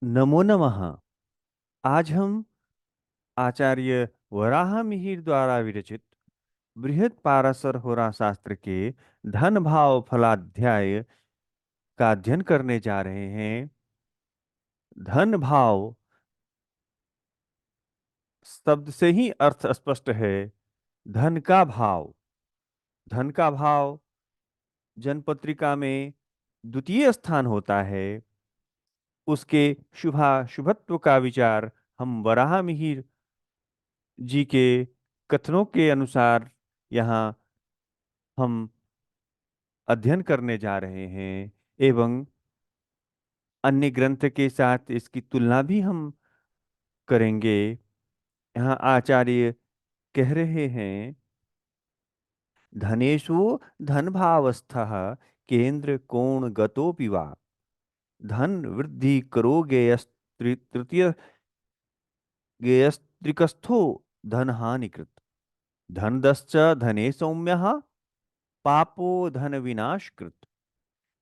नमो नमः। आज हम आचार्य वराह मिहिर द्वारा विरचित बृहद पाराशर होरा शास्त्र के धन भाव फलाध्याय का अध्ययन करने जा रहे हैं। धन भाव शब्द से ही अर्थ स्पष्ट है। धन का भाव। धन का भाव जनपत्रिका में द्वितीय स्थान होता है। उसके शुभत्व का विचार हम वराह मिहिर जी के कथनों के अनुसार यहाँ हम अध्ययन करने जा रहे हैं एवं अन्य ग्रंथ के साथ इसकी तुलना भी हम करेंगे। यहाँ आचार्य कह रहे हैं, धनेषु धन भावस्थः केंद्र कोण गतोपि वा धन वृद्धि करो तृतीय गेयस्त्रिकस्थो धन हानिकृत धनदश्च धने सौम्यः पापो धन विनाशकृत।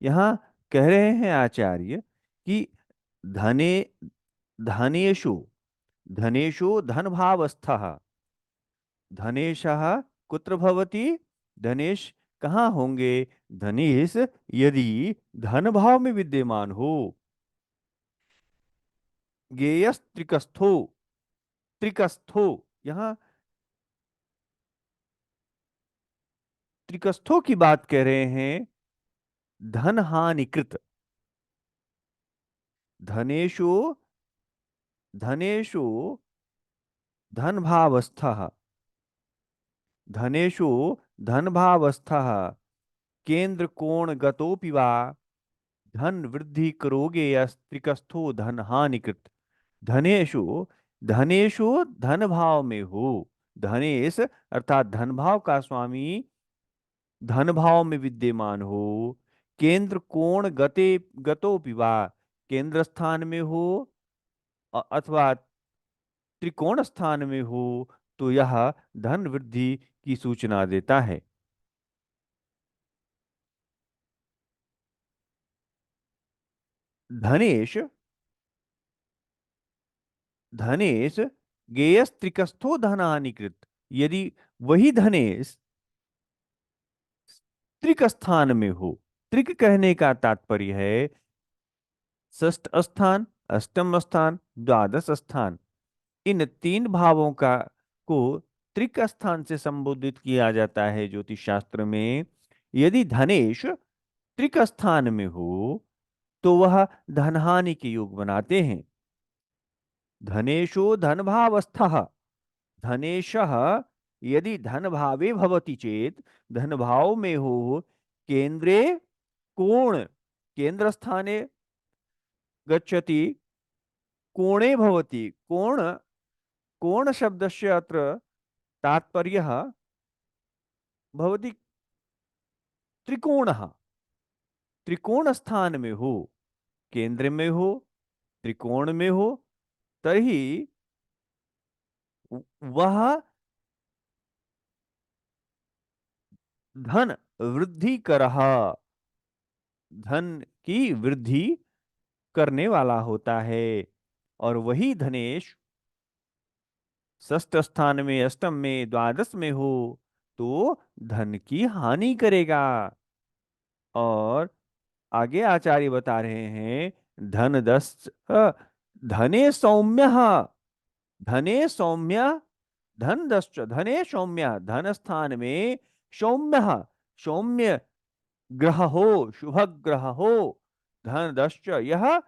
यहाँ कह रहे हैं आचार्य कि धने धनेषु धनेषु धन भावस्थः। धनेशः कुत्र भवति? धनेश कहाँ होंगे? धनेश यदि धन भाव में विद्यमान हो। गेयस त्रिकस्थो। त्रिकस्थो यहाँ त्रिकस्थो की बात कह रहे हैं। धन हानिकृत। धनेषु धनेषु धन भावस्थः। धनेषु धन भावस्थः केंद्र कोण गतोपि वा धन वृद्धि करोगे यस्त्रिकस्थो धन हानिकृत। धनेषु धनेषु धन भाव में हो। धनेश अर्थात धन भाव का स्वामी धन भाव में विद्यमान हो। केंद्र कोण गतोपि वा केंद्र स्थान में हो अथवा त्रिकोण स्थान में हो तो यह धन वृद्धि की सूचना देता है। धनेश धनेश गेयस त्रिकस्थो धनानिकृत। यदि वही धनेश त्रिक स्थान में हो। त्रिक कहने का तात्पर्य है षष्ठ स्थान, अष्टम स्थान, द्वादश स्थान। इन तीन भावों का को त्रिक स्थान से संबोधित किया जाता है ज्योतिष शास्त्र में। यदि धनेश त्रिक स्थान में हो तो वह धनहानि के योग बनाते हैं। धनेशो धन भावस्थः। धनेशः यदि धन भावे भवति चेत धन भाव में हो केंद्रे कोण केंद्र स्थाने गच्छति कोणे भवति। कोण कोण शब्दस्य अत्र तात्पर्यः भवति त्रिकोणः। त्रिकोण स्थान में हो, केंद्र में हो, त्रिकोण में हो तर्हि वह धन वृद्धि करः। धन की वृद्धि करने वाला होता है। और वही धनेश षष्ठ स्थान में, अष्टम में, द्वादश में हो तो धन की हानि करेगा। और आगे आचार्य बता रहे हैं, धन दस धने सौम्य। धने सौम्य धन दश्च धने सौम्य। धन स्थान में सौम्य सौम्य ग्रह हो, शुभ ग्रह हो। धन दश्च यह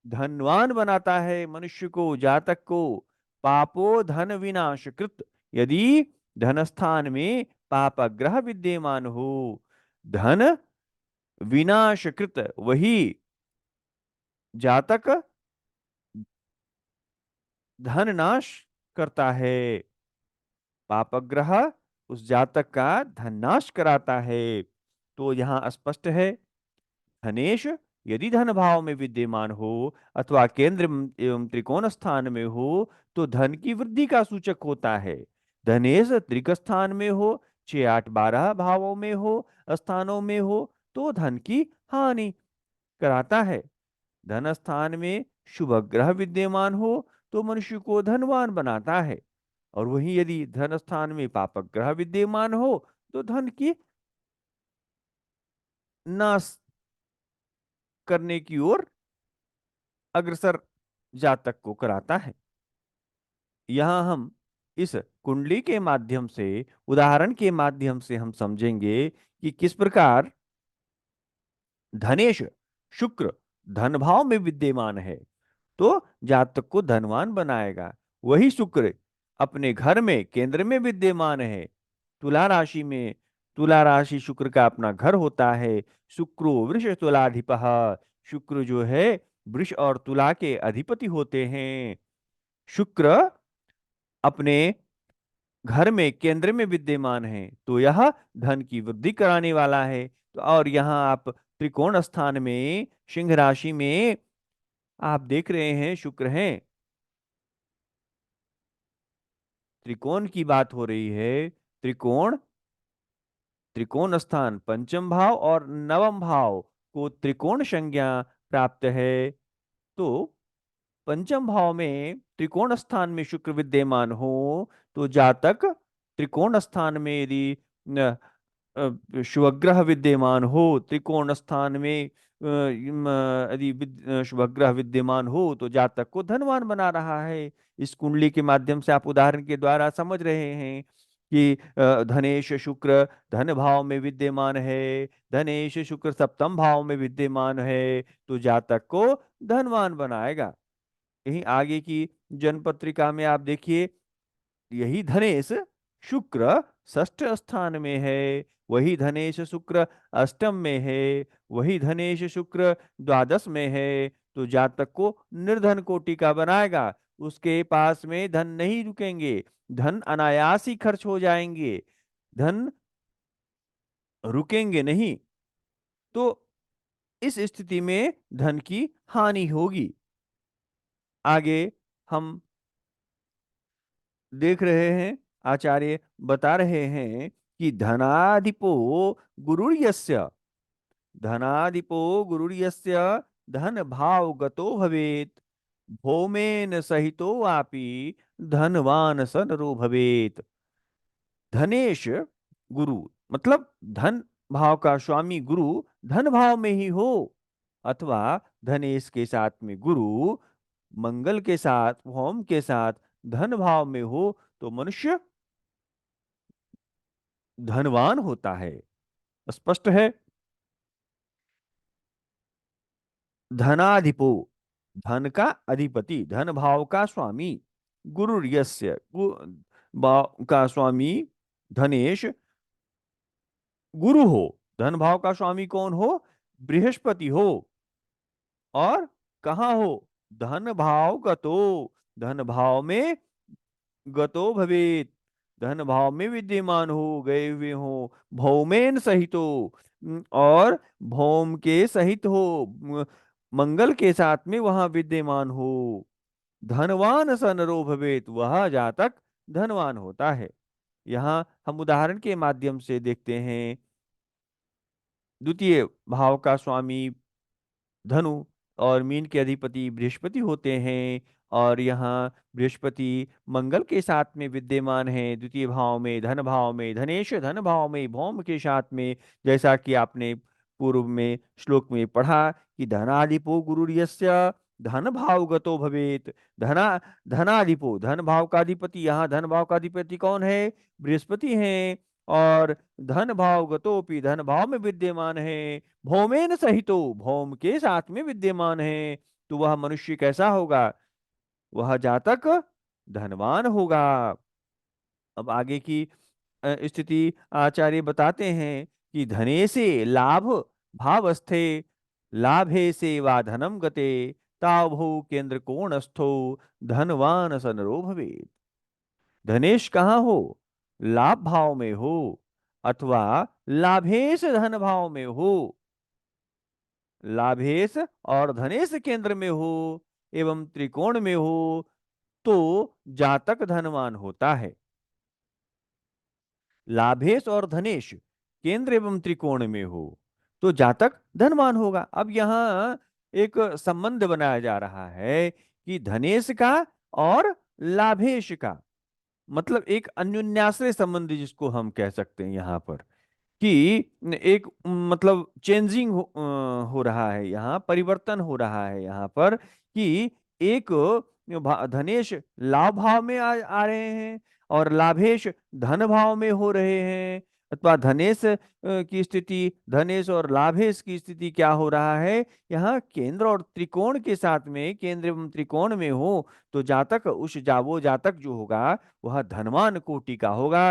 धनवान बनाता है मनुष्य को, जातक को। पापो धन विनाश कृत। यदि धन स्थान में पाप ग्रह विद्यमान हो, धन विनाश कृत वही जातक धन नाश करता है। पापग्रह उस जातक का धन नाश कराता है। तो यहाँ स्पष्ट है, धनेश यदि धन भाव में विद्यमान हो अथवा केंद्र एवं त्रिकोण स्थान में हो तो धन की वृद्धि का सूचक होता है। धनेश त्रिक स्थान में हो, 6, 8, 12 भावों में हो, स्थानों में हो तो धन की हानि कराता है। धन स्थान में शुभ ग्रह विद्यमान हो तो मनुष्य को धनवान बनाता है, और वहीं यदि धन स्थान में पापक ग्रह विद्यमान हो तो धन की नाश करने की ओर अग्रसर जातक को कराता है। यहाँ हम इस कुंडली के माध्यम से, उदाहरण के माध्यम से हम समझेंगे कि किस प्रकार धनेश शुक्र धन भाव में विद्यमान है तो जातक को धनवान बनाएगा। वही शुक्र अपने घर में केंद्र में विद्यमान है, तुला राशि में। तुला राशि शुक्र का अपना घर होता है। शुक्रो वृष तुलाधिपः। शुक्र जो है वृष और तुला के अधिपति होते हैं। शुक्र अपने घर में केंद्र में विद्यमान है तो यह धन की वृद्धि कराने वाला है। तो और यहाँ आप त्रिकोण स्थान में सिंह राशि में आप देख रहे हैं शुक्र हैं। त्रिकोण की बात हो रही है। त्रिकोण, त्रिकोण स्थान पंचम भाव और नवम भाव को त्रिकोण संज्ञा प्राप्त है। तो पंचम भाव में त्रिकोण स्थान में शुक्र विद्यमान हो तो जातक त्रिकोण स्थान में यदि शुभग्रह विद्यमान हो, त्रिकोण स्थान में यदि शुभग्रह विद्यमान हो तो जातक को धनवान बना रहा है। इस कुंडली के माध्यम से आप उदाहरण के द्वारा समझ रहे हैं कि धनेश शुक्र धन भाव में विद्यमान है, धनेश शुक्र सप्तम भाव में विद्यमान है तो जातक को धनवान बनाएगा। यही आगे की जनपत्रिका में आप देखिए, यही धनेश शुक्र षष्ठ स्थान में है, वही धनेश शुक्र अष्टम में है, वही धनेश शुक्र द्वादश में है तो जातक को निर्धन कोटि का बनाएगा। उसके पास में धन नहीं रुकेंगे, धन अनायास ही खर्च हो जाएंगे, धन रुकेंगे नहीं। तो इस स्थिति में धन की हानि होगी। आगे हम देख रहे हैं, आचार्य बता रहे हैं कि धनाधिपो गुरुर्यस्य, धनाधिपो गुरुर्यस्य धन भाव गतो भवेत, भौमेन सहितो वापि धनवान स नरो भवेत। धनेश गुरु मतलब धन भाव का स्वामी गुरु धन भाव में ही हो, अथवा धनेश के साथ में गुरु मंगल के साथ होम के साथ धन भाव में हो तो मनुष्य धनवान होता है। स्पष्ट है। धनाधिपो धन का अधिपति, धन भाव का स्वामी, गुरु यस्य भाव का स्वामी धनेश गुरु हो। धन भाव का स्वामी कौन हो? बृहस्पति हो। और कहाँ हो? धन भाव गतो, धन भाव में गतो भवेत, धन भाव में विद्यमान हो, गए हुए हो। भौमेन सहितो और भौम के सहित हो, मंगल के साथ में वहां विद्यमान हो। धनवान स नरो भवेत, वह जातक धनवान होता है। यहाँ हम उदाहरण के माध्यम से देखते हैं। द्वितीय भाव का स्वामी धनु और मीन के अधिपति बृहस्पति होते हैं, और यहाँ बृहस्पति मंगल के साथ में विद्यमान है द्वितीय भाव में, धन भाव में, धनेश धन भाव में, भौम के साथ में। जैसा कि आपने पूर्व में श्लोक में पढ़ा कि धनाधिपो गुरुर्यस्य धन भाव गतो भवेत। धना धनाधिपो धन भाव का अधिपति, यहाँ धन भाव का अधिपति कौन है? बृहस्पति हैं। और धन भाव गतोपि धन भाव में विद्यमान है, भौमेन सहितो भौम के साथ में विद्यमान है तो वह मनुष्य कैसा होगा? वह जातक धनवान होगा। अब आगे की स्थिति आचार्य बताते हैं कि धने से लाभ भावस्थे, लाभे से वा धनम गते, तावभौ केंद्र कोणस्थो धनवान सनरो भवेत्। धनेश कहाँ हो? लाभ भाव में हो, अथवा लाभेश धन भाव में हो। लाभेश और धनेश केंद्र में हो एवं त्रिकोण में हो तो जातक धनवान होता है। लाभेश और धनेश केंद्र एवं त्रिकोण में हो तो जातक धनवान होगा। अब यहाँ एक संबंध बनाया जा रहा है कि धनेश का और लाभेश का, मतलब एक अन्योन्याश्रय संबंध जिसको हम कह सकते हैं यहाँ पर, कि एक मतलब चेंजिंग हो रहा है, यहाँ परिवर्तन हो रहा है यहाँ पर, कि एक धनेश लाभ भाव में आ रहे हैं और लाभेश धन भाव में हो रहे हैं, अथवा धनेश की स्थिति, धनेश और लाभेश की स्थिति क्या हो रहा है, यहाँ केंद्र और त्रिकोण के साथ में, केंद्र एवं त्रिकोण में हो, तो जातक वो जातक जो होगा वह धनवान कोटि का होगा,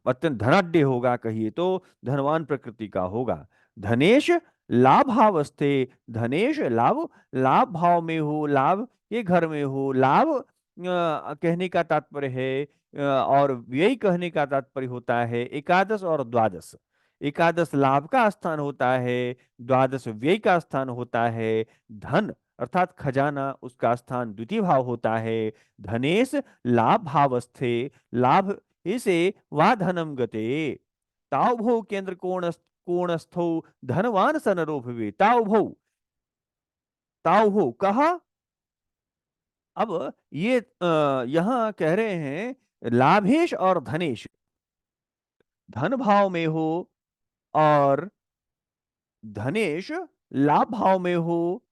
अत्यंत धनाढ्य होगा, कहिए तो धनवान प्रकृति का होगा। धनेश लाभावस्थे, धनेश लाभ लाभ भाव में हो, लाभ के घर में हो, लाभ कहने का तात्पर्य है, और व्यय कहने का तात्पर्य होता है एकादश और द्वादश। एकादश लाभ का स्थान होता है, द्वादश व्यय का स्थान होता है, धन अर्थात खजाना उसका स्थान द्वितीय भाव होता है। धनेश लाभ भावस्थे, लाभ इसे वा धनम गते, ताव भौ केंद्र कोणस्थो धनवान सनरो भवे, ताव भौ कहा। अब ये यहाँ कह रहे हैं लाभेश और धनेश धन भाव में हो, और धनेश लाभ भाव में हो,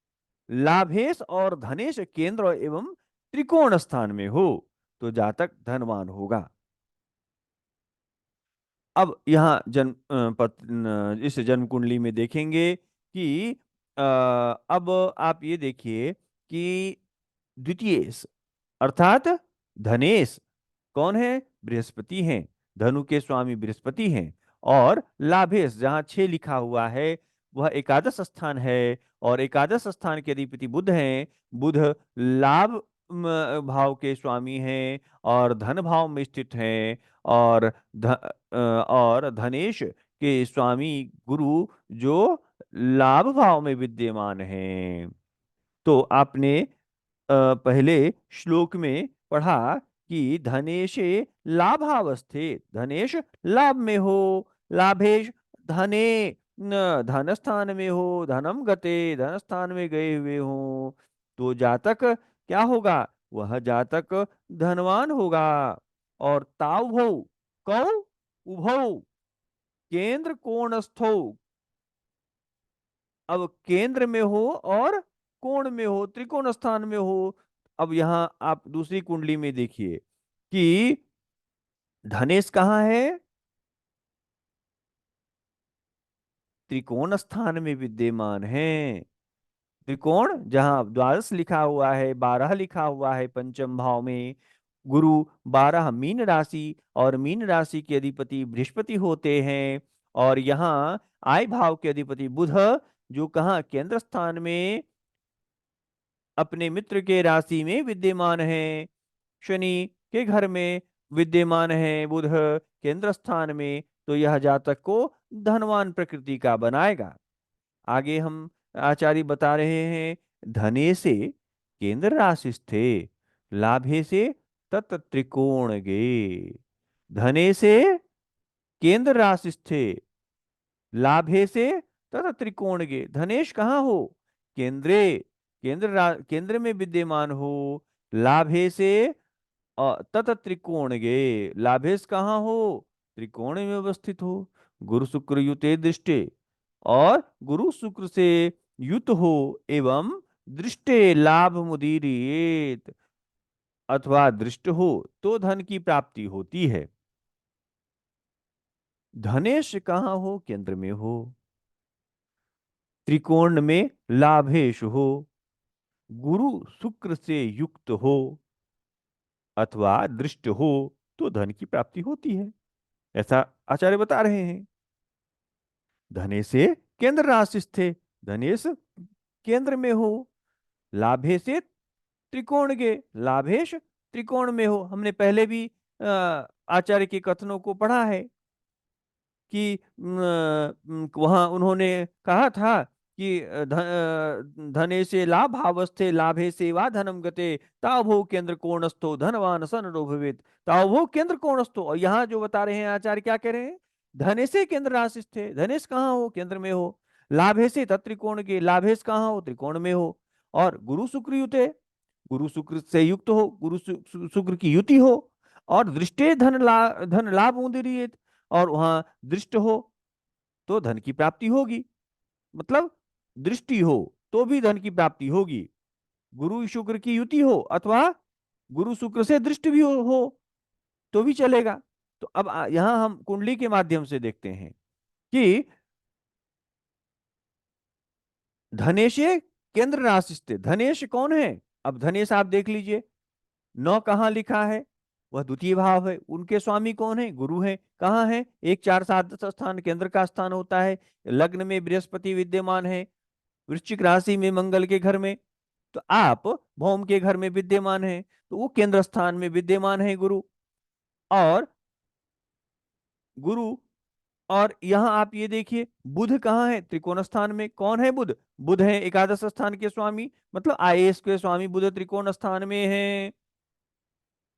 लाभेश और धनेश केंद्र एवं त्रिकोण स्थान में हो, तो जातक धनवान होगा। अब यहाँ इस जन्म कुंडली में देखेंगे कि अब आप ये देखिए कि द्वितीयेश अर्थात धनेश कौन है, बृहस्पति हैं, धनु के स्वामी बृहस्पति हैं, और लाभेश जहाँ 6 लिखा हुआ है वह एकादश स्थान है, और एकादश स्थान के अधिपति बुध हैं। बुध लाभ भाव के स्वामी हैं और धन भाव में स्थित हैं, और और धनेश के स्वामी गुरु जो लाभ भाव में विद्यमान हैं। तो आपने पहले श्लोक में पढ़ा कि धनेशे लाभावस्थे, धनेश लाभ में हो, लाभेश धने न धन स्थान में हो, धनम गते धन स्थान में गए हुए हो, तो जातक क्या होगा, वह जातक धनवान होगा। और ताव भौ कौ उभौ केंद्र कोणस्थौ, अब केंद्र में हो और कोण में हो, त्रिकोण स्थान में हो। अब यहां आप दूसरी कुंडली में देखिए कि धनेश कहाँ है, त्रिकोण स्थान में विद्यमान है। त्रिकोण जहां द्वादश लिखा हुआ है, 12 लिखा हुआ है पंचम भाव में, गुरु 12 मीन राशि, और मीन राशि के अधिपति बृहस्पति होते हैं, और यहाँ आय भाव के अधिपति बुध जो कहाँ केंद्र स्थान में अपने मित्र के राशि में विद्यमान है, शनि के घर में विद्यमान है बुध केंद्र स्थान में, तो यह जातक को धनवान प्रकृति का बनाएगा। आगे हम आचार्य बता रहे हैं, धने से केंद्र राशि स्थे, लाभे से तत् त्रिकोण गे। धने से केंद्र राशि स्थे, लाभे से तथा त्रिकोण गे। धनेश कहाँ हो, केंद्रे, केंद्र में विद्यमान हो, लाभे से तथा त्रिकोण गे, लाभेश कहाँ हो, त्रिकोण में अवस्थित हो। गुरु शुक्र युते दृष्टे, और गुरु शुक्र से युत हो, एवं दृष्टे लाभ मुदीरियेत, अथवा दृष्ट हो तो धन की प्राप्ति होती है। धनेश कहाँ हो, केंद्र में हो, त्रिकोण में लाभेश हो, गुरु शुक्र से युक्त हो, अथवा दृष्ट हो तो धन की प्राप्ति होती है, ऐसा आचार्य बता रहे हैं। धने से केंद्र राशि स्थे, धनेश केंद्र में हो, लाभे से त्रिकोण के, लाभेश त्रिकोण में हो। हमने पहले भी आचार्य के कथनों को पढ़ा है कि वहां उन्होंने कहा था कि धने से लाभ भावस्थे, लाभे से वा धनम गते, तावो केंद्र कोणस्थो धनवान सन भवेत, तावो केंद्र कोणस्थो। और यहाँ जो बता रहे हैं आचार्य क्या कह रहे हैं, धने से केंद्र राशि थे, धनेश कहाँ हो, केंद्र में हो, लाभेसे तत्त्रिकोण के, लाभेश कहाँ हो, त्रिकोण में हो। और गुरु शुक्र युते, गुरु शुक्र से युक्त हो, गुरु शुक्र की युति हो। और दृष्टे धन लाभ उदीरियेत, और वहां दृष्ट हो तो धन की प्राप्ति होगी। मतलब दृष्टि हो तो भी धन की प्राप्ति होगी, गुरु शुक्र की युति हो अथवा गुरु शुक्र से दृष्टि भी हो तो भी चलेगा। तो अब यहां हम कुंडली के माध्यम से देखते हैं कि धनेशे केंद्र राशि स्थित, धनेश कौन है? अब धनेश आप देख लीजिए, नौ कहाँ लिखा है, वह द्वितीय भाव है। उनके स्वामी कौन है? गुरु है। कहाँ है? 1 4 7 स्थान केंद्र का स्थान होता है। लग्न में बृहस्पति विद्यमान है, वृश्चिक राशि में मंगल के घर में, तो आप भौम के घर में विद्यमान है, तो वो केंद्र स्थान में विद्यमान है गुरु। और गुरु, और यहाँ आप ये देखिए बुध कहाँ है? त्रिकोण स्थान में। कौन है बुध? बुध है एकादश स्थान के स्वामी, मतलब आईएएस के स्वामी बुध त्रिकोण स्थान में है।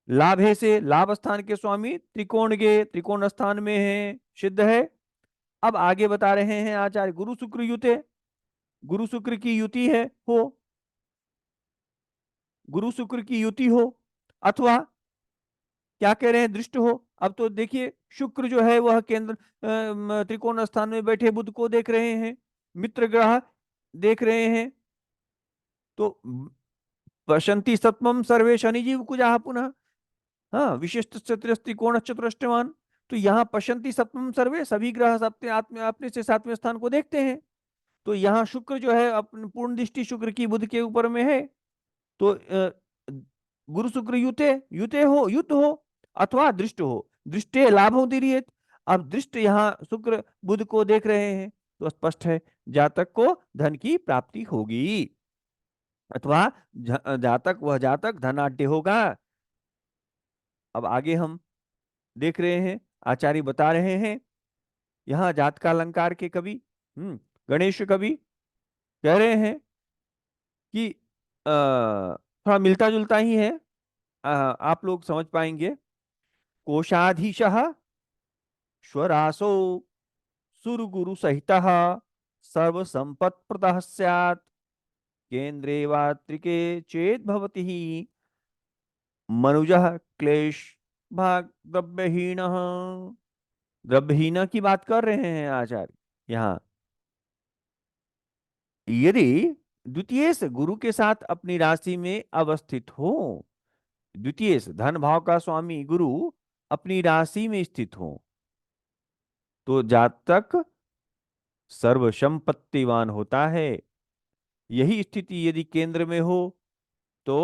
लाभ है से लाभ स्थान के स्वामी त्रिकोण के त्रिकोण स्थान में है, सिद्ध है। अब आगे बता रहे हैं आचार्य, गुरु शुक्र युते, गुरु शुक्र की युति है हो, गुरु शुक्र की युति हो, अथवा क्या कह रहे हैं, दृष्ट हो। अब तो देखिए शुक्र जो है वह केंद्र त्रिकोण स्थान में बैठे बुध को देख रहे हैं, मित्र ग्रह देख रहे हैं। तो पश्यन्ति सप्तमम सर्वे शनि जीव कुजाः पुनः, हाँ विशिष्ट त्रिकोण चतुष्टयमान। तो यहाँ पश्यन्ति सप्तमम सर्वे, सभी ग्रह अपने अपने से सातवें स्थान को देखते हैं। तो यहाँ शुक्र जो है अपनी पूर्ण दृष्टि शुक्र की बुध के ऊपर में है। तो गुरु शुक्र युते, युते हो युत हो अथवा दृष्ट हो, दृष्टे लाभो दीरियेत। अब दृष्ट यहाँ शुक्र बुध को देख रहे हैं तो स्पष्ट है जातक को धन की प्राप्ति होगी, अथवा जातक वह जातक धनाढ्य होगा। अब आगे हम देख रहे हैं, आचार्य बता रहे हैं यहाँ जात का अलंकार के कवि गणेश कवि कह रहे हैं कि थोड़ा मिलता जुलता ही है, आप लोग समझ पाएंगे। कोशाधीशः स्वरासो सुरगुरु सहितः सर्व संपत् प्रदः स्यात्, केंद्रे वा त्रिके चेत भवति ही मनुजः क्लेश भाग द्रव्यहीनः। द्रव्यहीन की बात कर रहे हैं आचार्य यहाँ। यदि द्वितीय गुरु के साथ अपनी राशि में अवस्थित हो, द्वितीय धन भाव का स्वामी गुरु अपनी राशि में स्थित हो, तो जातक सर्व संपत्तिवान होता है। यही स्थिति यदि केंद्र में हो तो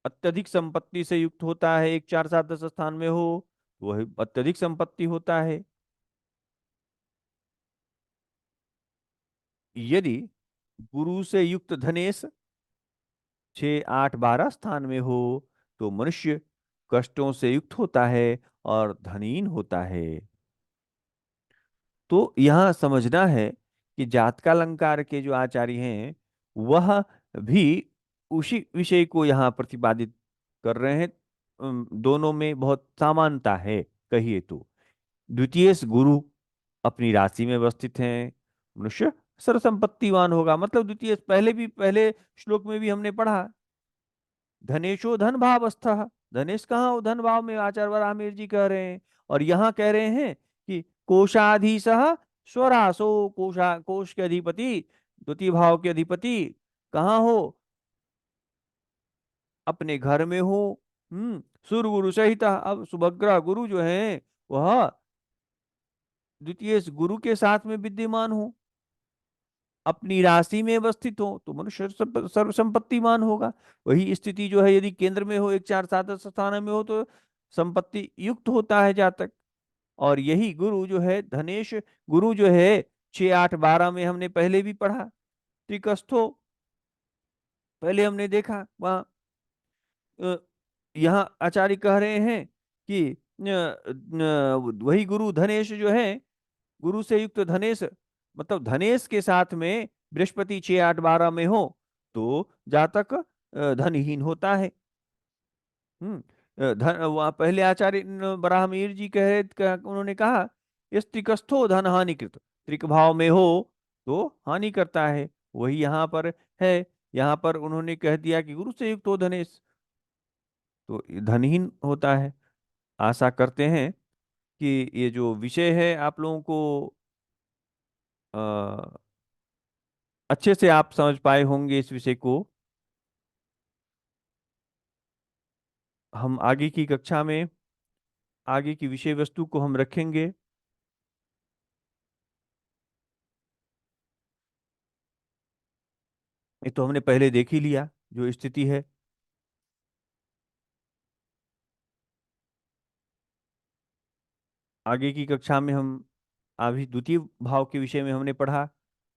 अत्यधिक संपत्ति से युक्त होता है। 1 4 7 10 स्थान में हो तो वह अत्यधिक संपत्ति होता है। यदि गुरु से युक्त धनेश 6 8 12 स्थान में हो तो मनुष्य कष्टों से युक्त होता है और धनीन होता है। तो यह समझना है कि जातकालंकार के जो आचार्य हैं वह भी उसी विषय को यहाँ प्रतिपादित कर रहे हैं। दोनों में बहुत समानता है कहिए तो। द्वितीय गुरु अपनी राशि में अवस्थित हैं, मनुष्य सर्वसंपत्तिवान होगा। मतलब द्वितीय पहले श्लोक में भी हमने पढ़ा, धनेशो धन भावस्थ, धनेश कहाँ हो? धन भाव में, आचार्य वराहमिहिर जी कह रहे हैं। और यहाँ कह रहे हैं कि कोशाधीश स्वरासो, कोश के अधिपति, द्वितीय भाव के अधिपति कहाँ हो? अपने घर में हो। सूर्य गुरु सहित, अब सुभग्रह गुरु जो है वह द्वितीय गुरु के साथ में विद्यमान हो, अपनी राशि में अवस्थित हो, तो मनुष्य सर्व संपत्तिमान होगा। वही स्थिति जो है यदि केंद्र में हो, 1 4 7 स्थान में हो, तो संपत्ति युक्त होता है जातक। और यही गुरु जो है धनेश गुरु जो है 6 8 12 में हमने पहले भी पढ़ा, त्रिकस्थो पहले हमने देखा वहां। यहाँ आचार्य कह रहे हैं कि वही गुरु धनेश जो है, गुरु से युक्त धनेश, मतलब धनेश के साथ में बृहस्पति 6 8 12 में हो तो जातक धनहीन होता है। धन वहाँ पहले आचार्य बराहमीर जी उन्होंने कहा इस त्रिकस्थो धन हानिकृत, त्रिक भाव में हो तो हानि करता है। वही यहाँ पर है। यहाँ पर उन्होंने कह दिया कि गुरु से युक्त हो धनेश, तो धनहीन होता है। आशा करते हैं कि ये जो विषय है आप लोगों को अ, अच्छे से आप समझ पाए होंगे इस विषय को। हम आगे की कक्षा में आगे की विषय वस्तु को हम रखेंगे। ये तो हमने पहले देख ही लिया जो स्थिति है। आगे की कक्षा में हम अभी द्वितीय भाव के विषय में हमने पढ़ा,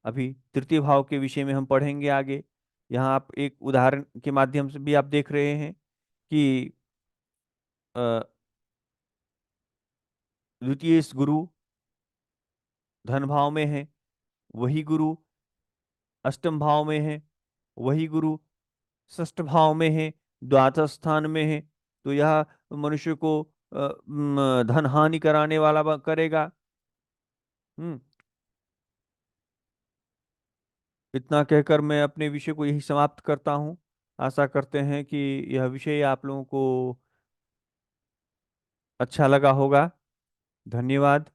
अभी तृतीय भाव के विषय में हम पढ़ेंगे आगे। यहाँ आप एक उदाहरण के माध्यम से भी आप देख रहे हैं कि अ, द्वितीय गुरु धन भाव में है, वही गुरु अष्टम भाव में है, वही गुरु षष्ठ भाव में है, द्वादश स्थान में है। तो यह मनुष्य को धन हानि कराने वाला करेगा। हम्म। इतना कहकर मैं अपने विषय को यही समाप्त करता हूँ। आशा करते हैं कि यह विषय आप लोगों को अच्छा लगा होगा। धन्यवाद।